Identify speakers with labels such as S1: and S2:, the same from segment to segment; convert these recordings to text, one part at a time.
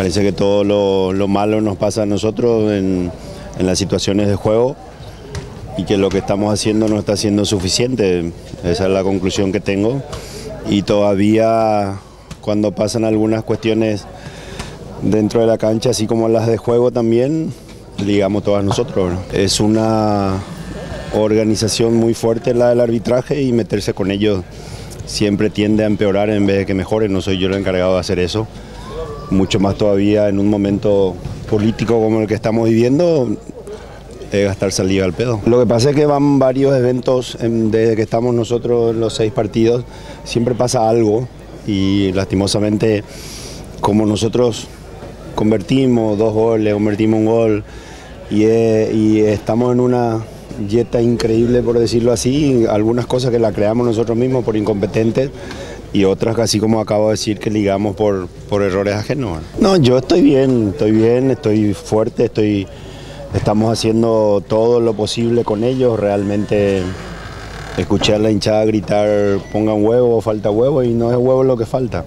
S1: Parece que todo lo malo nos pasa a nosotros en las situaciones de juego y que lo que estamos haciendo no está siendo suficiente. Esa es la conclusión que tengo. Y todavía cuando pasan algunas cuestiones dentro de la cancha, así como las de juego también, ligamos todas nosotros, ¿no? Es una organización muy fuerte la del arbitraje y meterse con ellos siempre tiende a empeorar en vez de que mejore. No soy yo el encargado de hacer eso. Mucho más todavía en un momento político como el que estamos viviendo, es gastar saliva al pedo. Lo que pasa es que van varios eventos, desde que estamos nosotros en los 6 partidos, siempre pasa algo y lastimosamente como nosotros convertimos 2 goles, convertimos 1 gol y estamos en una dieta increíble, por decirlo así, algunas cosas que la creamos nosotros mismos por incompetentes y otras, así como acabo de decir, que ligamos por errores ajenos. No, yo estoy bien, estoy fuerte, estamos haciendo todo lo posible con ellos. Realmente escuché a la hinchada gritar pongan huevo, falta huevo, y no es huevo lo que falta.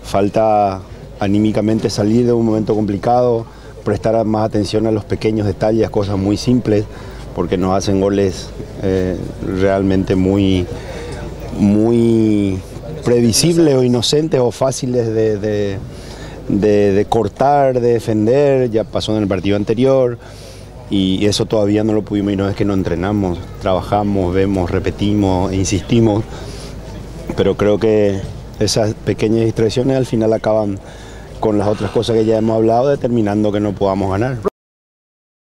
S1: Falta anímicamente salir de un momento complicado, prestar más atención a los pequeños detalles, cosas muy simples, porque nos hacen goles realmente muy previsibles o inocentes o fáciles de cortar, de defender. Ya pasó en el partido anterior y eso todavía no lo pudimos, y no es que no entrenamos, trabajamos, vemos, repetimos, insistimos, pero creo que esas pequeñas distracciones al final acaban con las otras cosas que ya hemos hablado, determinando que no podamos ganar.